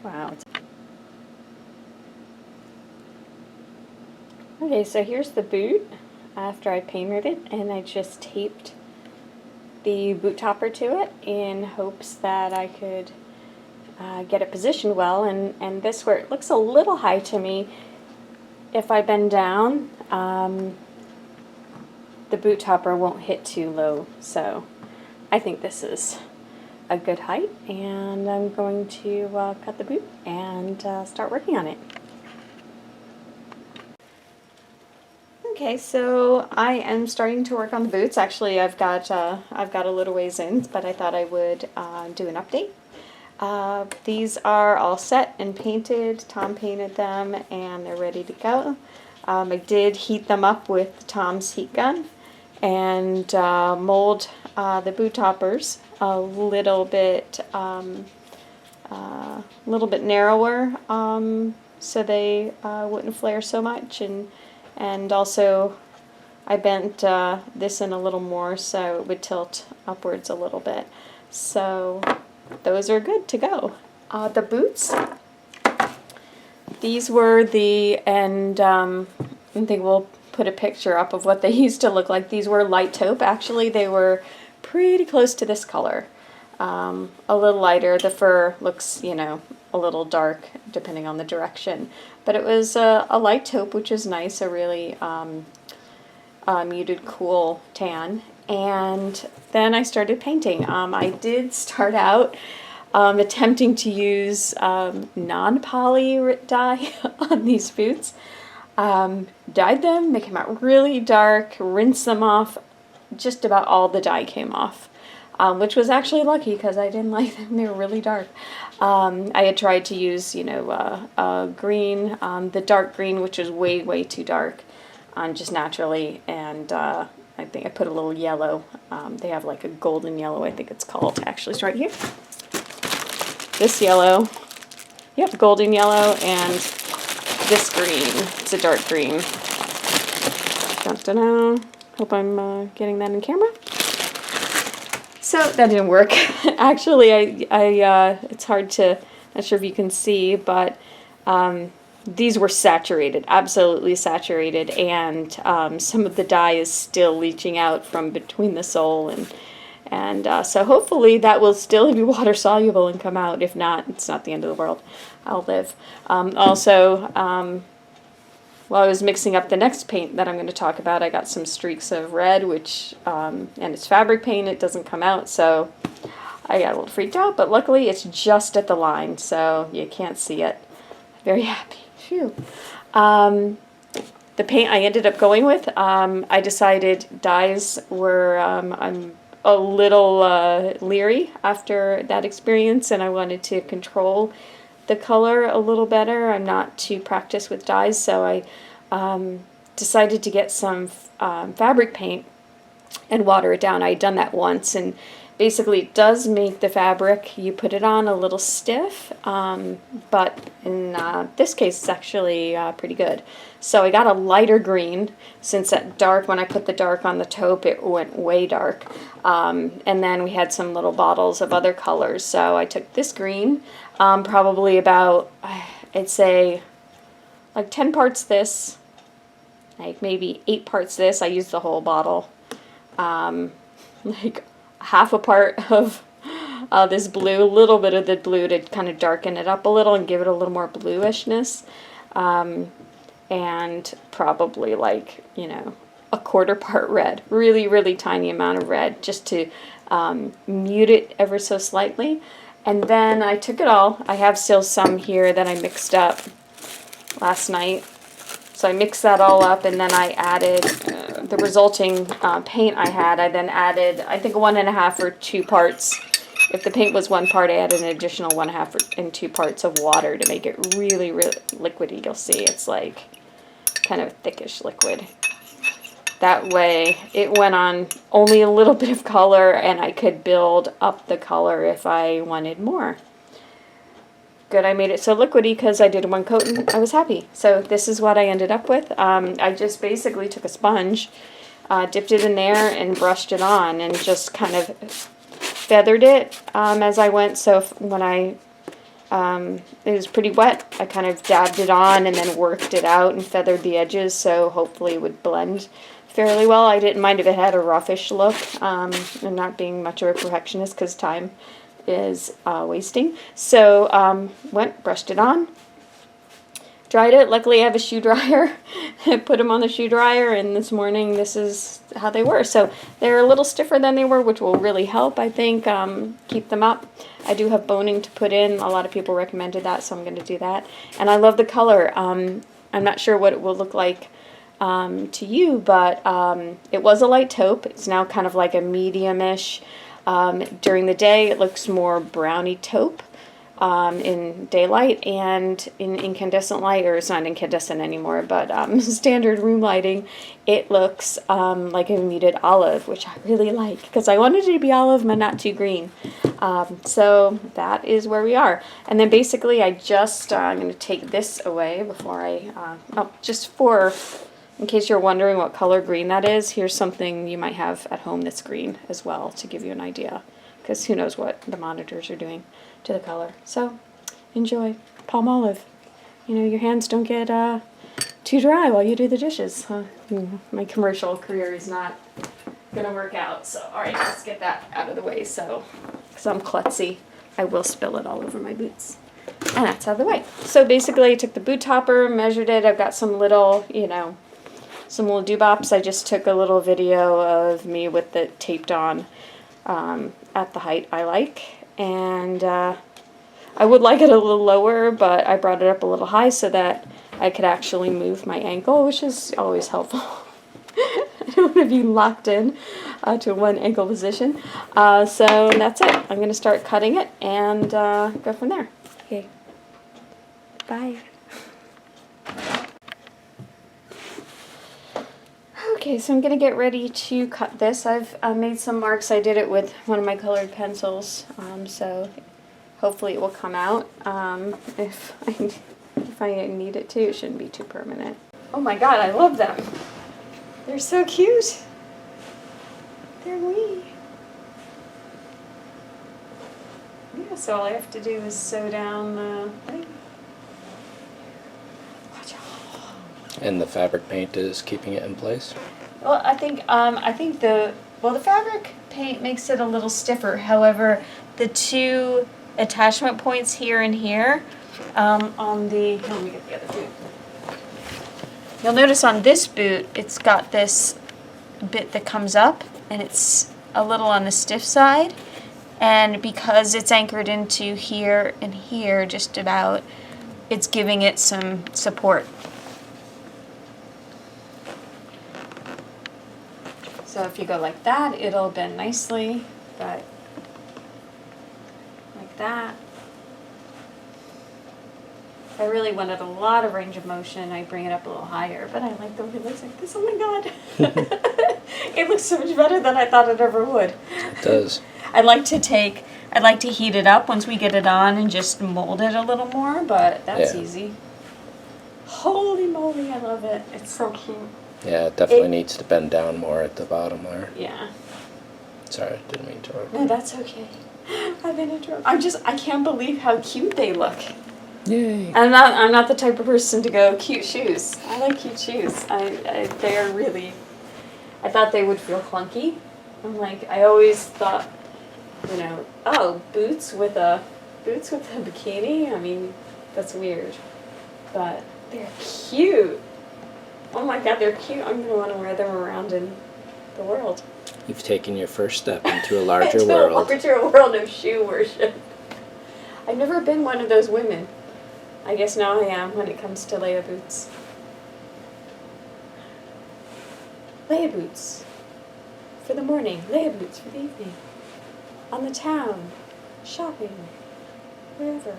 Wow. Okay, so here's the boot after I painted it, and I just taped the boot topper to it in hopes that I could get it positioned well, and this where it looks a little high to me, if I bend down, the boot topper won't hit too low, so I think this is a good height, and I'm going to cut the boot and start working on it. Okay, so I am starting to work on the boots. Actually, I've got a little ways in, but I thought I would do an update. These are all set and painted. Tom painted them, and they're ready to go. I did heat them up with Tom's heat gun and mold the boot toppers a little bit narrower, so they wouldn't flare so much, and also I bent this in a little more so it would tilt upwards a little bit. So those are good to go. The boots, these were and I think we'll put a picture up of what they used to look like. These were light taupe. Actually, they were pretty close to this color. A little lighter. The fur looks, a little dark depending on the direction. But it was a light taupe, which is nice, a really muted, cool tan. And then I started painting. I did start out attempting to use non-poly dye on these boots. Dyed them, they came out really dark, rinsed them off, just about all the dye came off. Which was actually lucky because I didn't like them, they were really dark. I had tried to use, green, the dark green, which is way, way too dark, just naturally, and I think I put a little yellow. They have like a golden yellow, I think it's called, actually it's right here. This yellow, yep, golden yellow, and this green, it's a dark green. Dun-dun-dun. Hope I'm getting that in camera. So that didn't work. Actually, I it's hard to, not sure if you can see, but these were saturated, absolutely saturated, and some of the dye is still leaching out from between the sole, and so hopefully that will still be water soluble and come out. If not, it's not the end of the world. I'll live. While I was mixing up the next paint that I'm going to talk about, I got some streaks of red, which, and it's fabric paint, it doesn't come out, so I got a little freaked out, but luckily it's just at the line, so you can't see it. Very happy. Phew. The paint I ended up going with, I decided dyes were, I'm a little leery after that experience, and I wanted to control the color a little better. I'm not too practiced with dyes, so I decided to get some fabric paint and water it down. I had done that once, and basically it does make the fabric, you put it on, a little stiff, but in this case it's actually pretty good. So I got a lighter green, since that dark, when I put the dark on the taupe, it went way dark. And then we had some little bottles of other colors, so I took this green, probably about, I'd say, like 10 parts this, like maybe 8 parts this. I used the whole bottle. Like half a part of this blue, a little bit of the blue to kind of darken it up a little and give it a little more bluishness. And probably like, a quarter part red. Really, really tiny amount of red, just to mute it ever so slightly. And then I took it all. I have still some here that I mixed up last night. So I mixed that all up, and then I added the resulting paint I had. I then added, I think, 1.5 or 2 parts. If the paint was 1 part, I added an additional 1.5 and 2 parts of water to make it really, really liquidy. You'll see it's like kind of a thickish liquid. That way it went on only a little bit of color, and I could build up the color if I wanted more. Good, I made it so liquidy because I did 1 coat and I was happy. So this is what I ended up with. I just basically took a sponge, dipped it in there, and brushed it on, and just kind of feathered it as I went. So when I It was pretty wet. I kind of dabbed it on and then worked it out and feathered the edges, so hopefully it would blend fairly well. I didn't mind if it had a roughish look, and not being much of a perfectionist because time is wasting. So brushed it on, dried it. Luckily I have a shoe dryer. I put them on the shoe dryer, and this morning this is how they were. So they're a little stiffer than they were, which will really help, I think, keep them up. I do have boning to put in. A lot of people recommended that, so I'm going to do that. And I love the color. I'm not sure what it will look like to you, but it was a light taupe. It's now kind of like a medium-ish. During the day, it looks more browny taupe in daylight, and in incandescent light, or it's not incandescent anymore, but standard room lighting, it looks like a muted olive, which I really like because I wanted it to be olive but not too green. So that is where we are. And then basically I just, I'm going to take this away before I, in case you're wondering what color green that is, here's something you might have at home that's green as well to give you an idea, because who knows what the monitors are doing to the color. So enjoy. Palm olive. You know, your hands don't get too dry while you do the dishes. My commercial career is not going to work out. So, all right, let's get that out of the way. So, because I'm klutzy, I will spill it all over my boots. And that's out of the way. So basically I took the boot topper, measured it. I've got some little, some little doobops. I just took a little video of me with it taped on at the height I like. And I would like it a little lower, but I brought it up a little high so that I could actually move my ankle, which is always helpful. I don't want to be locked in to one ankle position. So that's it. I'm going to start cutting it and go from there. Okay. Bye. Okay, so I'm going to get ready to cut this. I've made some marks. I did it with one of my colored pencils, so hopefully it will come out. If I need it to, it shouldn't be too permanent. Oh my god, I love them. They're so cute. They're wee. Yeah, so all I have to do is sew down the thing. Watch out. And the fabric paint is keeping it in place? Well, I think the fabric paint makes it a little stiffer. However, the two attachment points here and here on the, let me get the other boot. You'll notice on this boot, it's got this bit that comes up, and it's a little on the stiff side. And because it's anchored into here and here, just about, it's giving it some support. So if you go like that, it'll bend nicely, but like that. If I really wanted a lot of range of motion, I bring it up a little higher, but I like the way it looks like this. Oh my god. It looks so much better than I thought it ever would. It does. I'd like to heat it up once we get it on and just mold it a little more, but that's easy. Holy moly, I love it. It's so cute. Yeah, it definitely needs to bend down more at the bottom there. Yeah. Sorry, didn't mean to interrupt. No, that's okay. I've been interrupted. I can't believe how cute they look. Yay. I'm not the type of person to go, cute shoes. I like cute shoes. They are really, I thought they would feel clunky. I'm like, I always thought, boots with a bikini? I mean, that's weird. But they're cute. Oh my god, they're cute. I'm going to want to wear them around in the world. You've taken your first step into a larger world. A larger world of shoe worship. I've never been one of those women. I guess now I am when it comes to Leia boots. Leia boots for the morning, Leia boots for the evening. On the town, shopping, wherever.